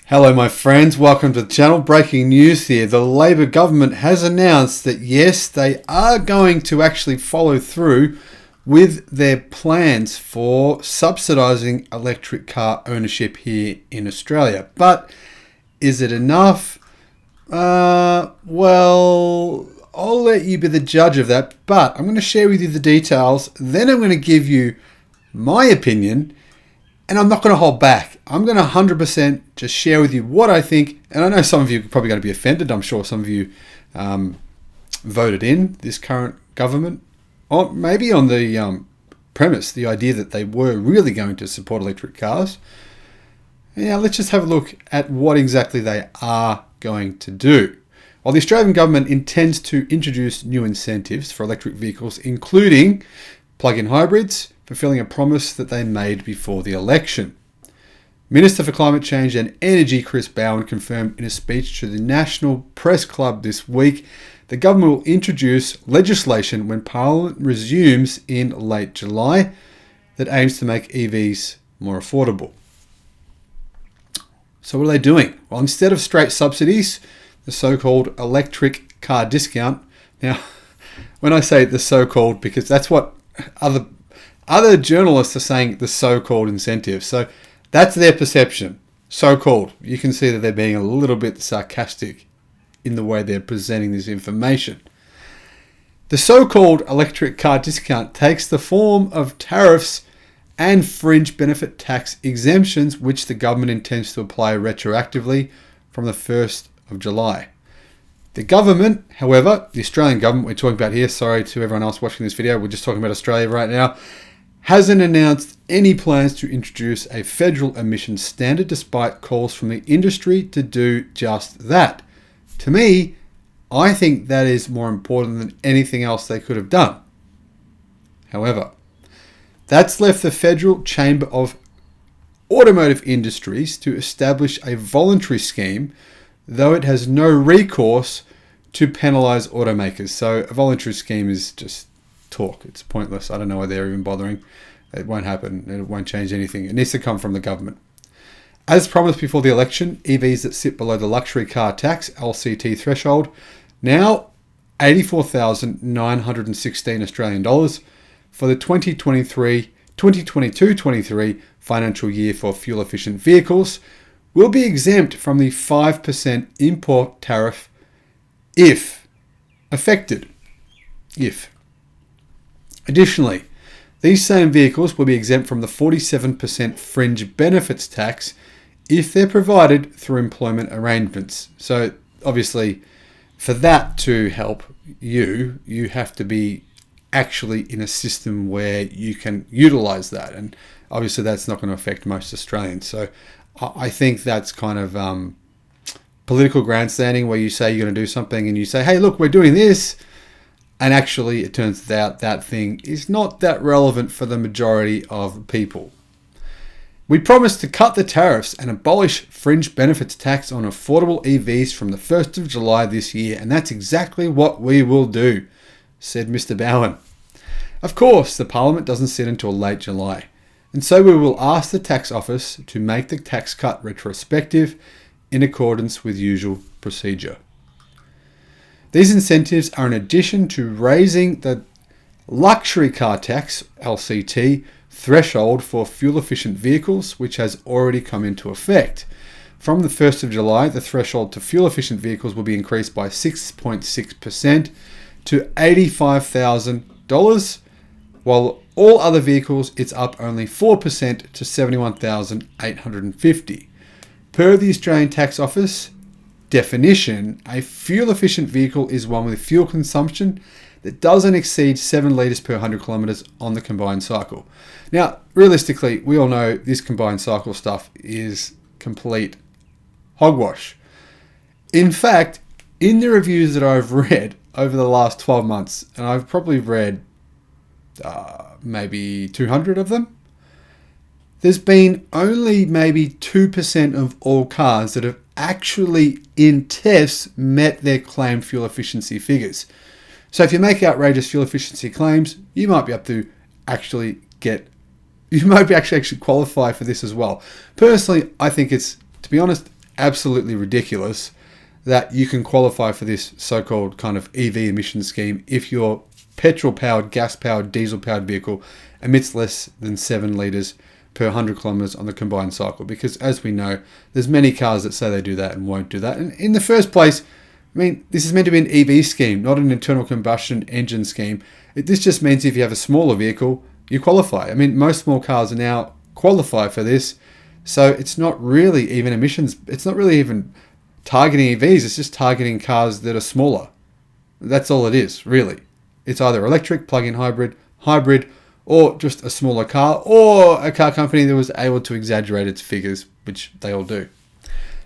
Hello my friends, welcome to the channel. Breaking news here. The Labor government has announced that yes, they are going to actually follow through with their plans for subsidising electric car ownership here in Australia. But is it enough? Well, I'll let you be the judge of that, but I'm going to share with you the details, then I'm going to give you my opinion, and I'm not going to hold back. I'm going to 100% just share with you what I think. And I know some of you are probably going to be offended. I'm sure some of you voted in this current government, or maybe on the premise, the idea that they were really going to support electric cars. Yeah, let's just have a look at what exactly they are going to do. Well, the Australian government intends to introduce new incentives for electric vehicles, including plug-in hybrids, fulfilling a promise that they made before the election. Minister for Climate Change and Energy Chris Bowen confirmed in a speech to the National Press Club this week the government will introduce legislation when Parliament resumes in late July that aims to make EVs more affordable. So what are they doing? Well, instead of straight subsidies, the so-called electric car discount. Now, when I say the so-called, because that's what other journalists are saying, the so-called incentive. So that's their perception. So-called. You can see that they're being a little bit sarcastic in the way they're presenting this information. The so-called electric car discount takes the form of tariffs and fringe benefit tax exemptions, which the government intends to apply retroactively from the 1st of July. The government, however, the Australian government we're talking about here, sorry to everyone else watching this video, we're just talking about Australia right now, hasn't announced any plans to introduce a federal emissions standard despite calls from the industry to do just that. To me, I think that is more important than anything else they could have done. However, that's left the Federal Chamber of Automotive Industries to establish a voluntary scheme, though it has no recourse to penalise automakers. So a voluntary scheme is just talk. It's pointless. I don't know why they're even bothering. It won't happen. It won't change anything. It needs to come from the government. As promised before the election, EVs that sit below the luxury car tax LCT threshold, now 84,916 Australian dollars for the 2022-23 financial year for fuel efficient vehicles, will be exempt from the 5% import tariff if affected. Additionally, these same vehicles will be exempt from the 47% fringe benefits tax if they're provided through employment arrangements. So obviously, for that to help you have to be actually in a system where you can utilize that. And obviously that's not going to affect most Australians. So I think that's kind of political grandstanding where you say you're going to do something and you say, hey, look, we're doing this. And actually, it turns out that thing is not that relevant for the majority of people. We promised to cut the tariffs and abolish fringe benefits tax on affordable EVs from the 1st of July this year, and that's exactly what we will do, said Mr. Bowen. Of course, the Parliament doesn't sit until late July, and so we will ask the Tax Office to make the tax cut retrospective in accordance with usual procedure. These incentives are in addition to raising the luxury car tax, LCT, threshold for fuel-efficient vehicles, which has already come into effect. From the 1st of July, the threshold to fuel-efficient vehicles will be increased by 6.6% to $85,000, while all other vehicles, it's up only 4% to $71,850. Per the Australian Tax Office definition, a fuel-efficient vehicle is one with fuel consumption that doesn't exceed 7 litres per 100 kilometres on the combined cycle. Now, realistically, we all know this combined cycle stuff is complete hogwash. In fact, in the reviews that I've read over the last 12 months, and I've probably read maybe 200 of them, there's been only maybe 2% of all cars that have actually in tests met their claimed fuel efficiency figures. So if you make outrageous fuel efficiency claims, you might be able to actually qualify for this as well. Personally, I think it's, to be honest, absolutely ridiculous that you can qualify for this so-called kind of EV emission scheme if your petrol-powered, gas-powered, diesel-powered vehicle emits less than 7 litres per 100 kilometres on the combined cycle. Because as we know, there's many cars that say they do that and won't do that. And in the first place, I mean, this is meant to be an EV scheme, not an internal combustion engine scheme. This just means if you have a smaller vehicle, you qualify. I mean, most small cars now qualify for this. So it's not really even emissions. It's not really even targeting EVs. It's just targeting cars that are smaller. That's all it is, really. It's either electric, plug-in hybrid, or just a smaller car, or a car company that was able to exaggerate its figures, which they all do.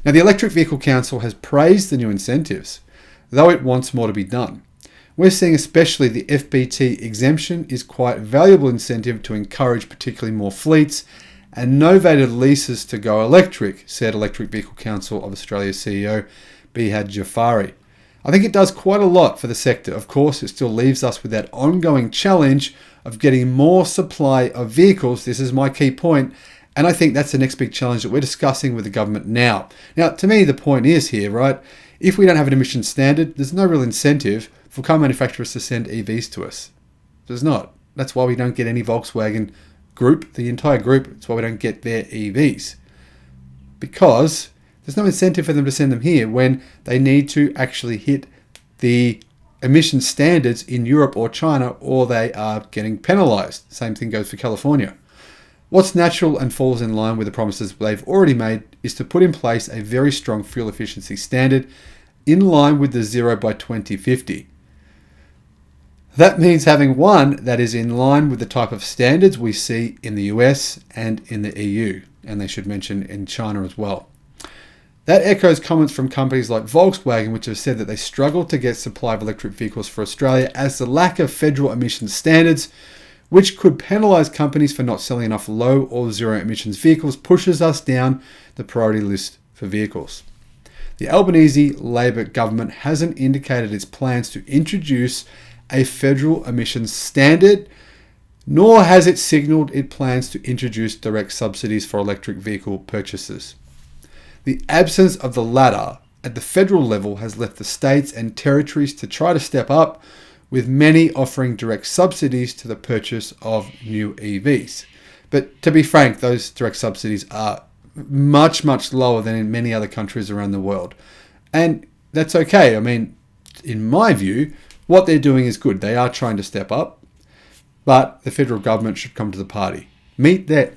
Now, the Electric Vehicle Council has praised the new incentives, though it wants more to be done. We're seeing especially the FBT exemption is quite a valuable incentive to encourage particularly more fleets and novated leases to go electric, said Electric Vehicle Council of Australia's CEO, Bihad Jafari. I think it does quite a lot for the sector. Of course, it still leaves us with that ongoing challenge of getting more supply of vehicles. This is my key point. And I think that's the next big challenge that we're discussing with the government now. Now, to me, the point is here, right? If we don't have an emission standard, there's no real incentive for car manufacturers to send EVs to us. There's not. That's why we don't get any Volkswagen group, the entire group. That's why we don't get their EVs. Because there's no incentive for them to send them here when they need to actually hit the emission standards in Europe or China, or they are getting penalized. Same thing goes for California. What's natural and falls in line with the promises they've already made is to put in place a very strong fuel efficiency standard in line with the zero by 2050. That means having one that is in line with the type of standards we see in the US and in the EU, and they should mention in China as well. That echoes comments from companies like Volkswagen, which have said that they struggle to get supply of electric vehicles for Australia as the lack of federal emissions standards, which could penalise companies for not selling enough low or zero emissions vehicles, pushes us down the priority list for vehicles. The Albanese Labor government hasn't indicated its plans to introduce a federal emissions standard, nor has it signalled it plans to introduce direct subsidies for electric vehicle purchases. The absence of the latter at the federal level has left the states and territories to try to step up, with many offering direct subsidies to the purchase of new EVs. But to be frank, those direct subsidies are much, much lower than in many other countries around the world. And that's okay. I mean, in my view, what they're doing is good. They are trying to step up, but the federal government should come to the party. Meet that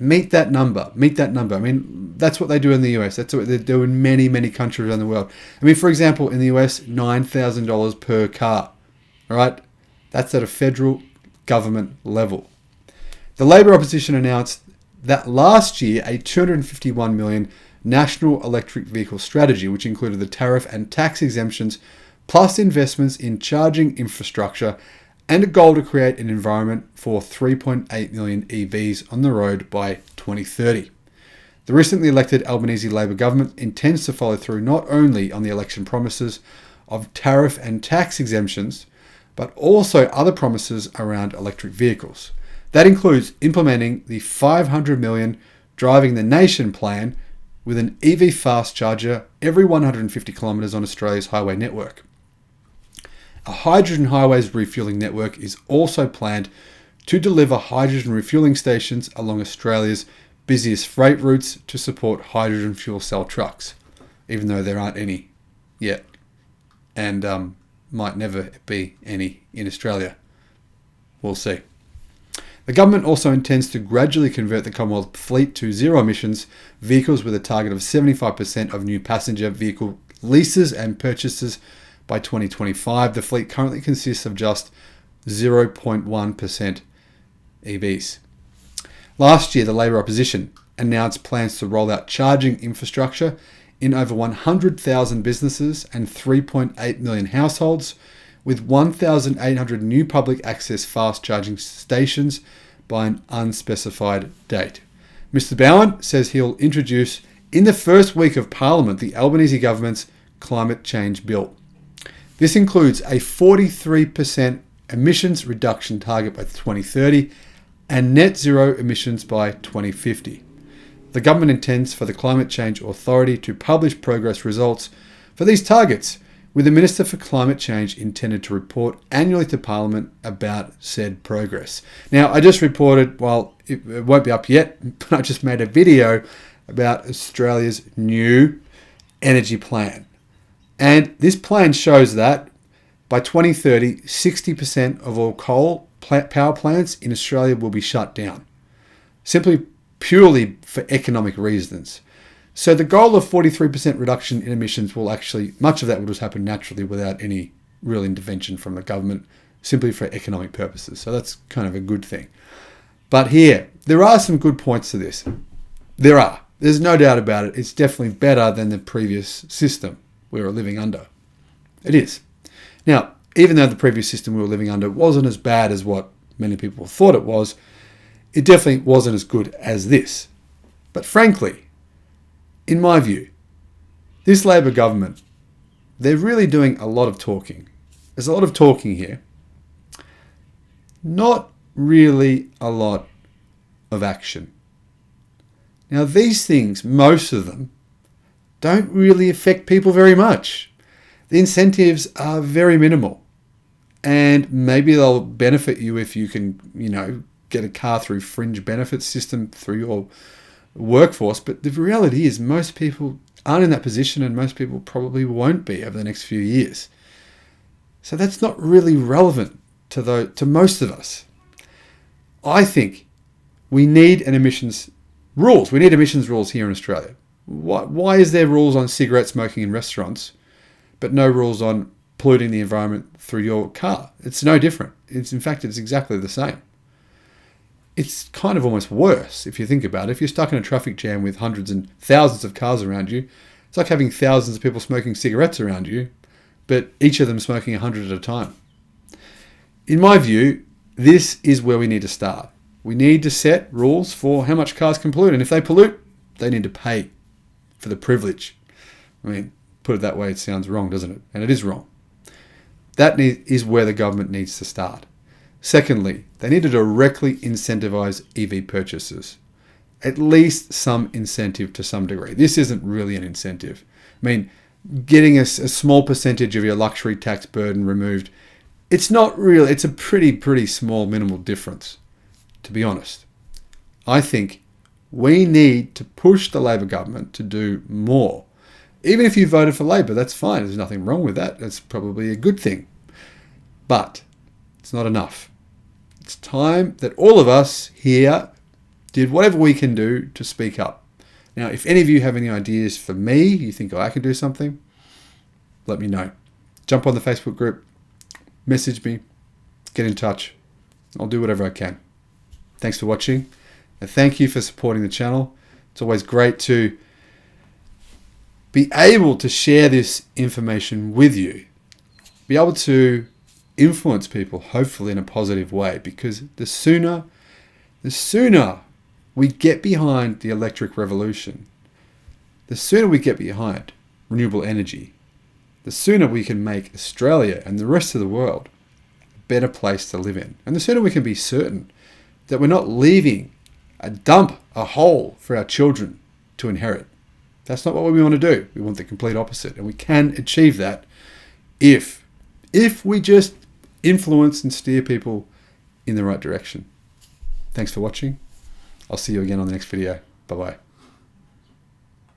number. I mean, that's what they do in the US. That's what they do in many, many countries around the world. I mean, for example, in the US, $9,000 per car. All right? That's at a federal government level. The Labor opposition announced that last year a $251 million national electric vehicle strategy, which included the tariff and tax exemptions, plus investments in charging infrastructure, and a goal to create an environment for 3.8 million EVs on the road by 2030. The recently elected Albanese Labor government intends to follow through not only on the election promises of tariff and tax exemptions, but also other promises around electric vehicles. That includes implementing the $500 million Driving the Nation plan with an EV fast charger every 150 kilometres on Australia's highway network. A hydrogen highways refuelling network is also planned to deliver hydrogen refuelling stations along Australia's busiest freight routes to support hydrogen fuel cell trucks, even though there aren't any yet, and might never be any in Australia. We'll see. The government also intends to gradually convert the Commonwealth fleet to zero emissions vehicles with a target of 75% of new passenger vehicle leases and purchases by 2025. The fleet currently consists of just 0.1% EVs. Last year, the Labor opposition announced plans to roll out charging infrastructure in over 100,000 businesses and 3.8 million households, with 1,800 new public access fast charging stations by an unspecified date. Mr. Bowen says he'll introduce in the first week of Parliament the Albanese government's climate change bill. This includes a 43% emissions reduction target by 2030 and net zero emissions by 2050. The government intends for the Climate Change Authority to publish progress results for these targets, with the Minister for Climate Change intended to report annually to Parliament about said progress. Now, I just reported, well, it won't be up yet, but I just made a video about Australia's new energy plan. And this plan shows that by 2030, 60% of all coal power plants in Australia will be shut down, simply purely for economic reasons. So the goal of 43% reduction in emissions will actually, much of that will just happen naturally without any real intervention from the government, simply for economic purposes. So that's kind of a good thing. But here, there are some good points to this. There are. There's no doubt about it. It's definitely better than the previous system we were living under. It is. Now, even though the previous system we were living under wasn't as bad as what many people thought it was, it definitely wasn't as good as this. But frankly, in my view, this Labor government, they're really doing a lot of talking. There's a lot of talking here. Not really a lot of action. Now, these things, most of them, don't really affect people very much. The incentives are very minimal. And maybe they'll benefit you if you can, get a car through fringe benefits system through your workforce. But the reality is most people aren't in that position, and most people probably won't be over the next few years. So that's not really relevant to most of us. I think we need emissions rules. We need emissions rules here in Australia. Why is there rules on cigarette smoking in restaurants, but no rules on polluting the environment through your car? It's no different. In fact, it's exactly the same. It's kind of almost worse if you think about it. If you're stuck in a traffic jam with hundreds and thousands of cars around you, it's like having thousands of people smoking cigarettes around you, but each of them smoking 100 at a time. In my view, this is where we need to start. We need to set rules for how much cars can pollute, and if they pollute, they need to pay for the privilege. I mean, put it that way, it sounds wrong, doesn't it? And it is wrong. That is where the government needs to start. Secondly, they need to directly incentivize EV purchases. At least some incentive to some degree. This isn't really an incentive. I mean, getting a small percentage of your luxury tax burden removed, it's not really, it's a pretty small minimal difference, to be honest. I think we need to push the Labor government to do more. Even if you voted for Labor, that's fine. There's nothing wrong with that. That's probably a good thing. But it's not enough. It's time that all of us here did whatever we can do to speak up. Now, if any of you have any ideas for me, you think, I can do something, let me know. Jump on the Facebook group, message me, get in touch. I'll do whatever I can. Thanks for watching, and thank you for supporting the channel. It's always great to be able to share this information with you, be able to influence people, hopefully in a positive way, because the sooner we get behind the electric revolution, the sooner we get behind renewable energy, the sooner we can make Australia and the rest of the world a better place to live in. And the sooner we can be certain that we're not leaving a hole for our children to inherit. That's not what we want to do. We want the complete opposite. And we can achieve that if we just influence and steer people in the right direction. Thanks for watching. I'll see you again on the next video. Bye-bye.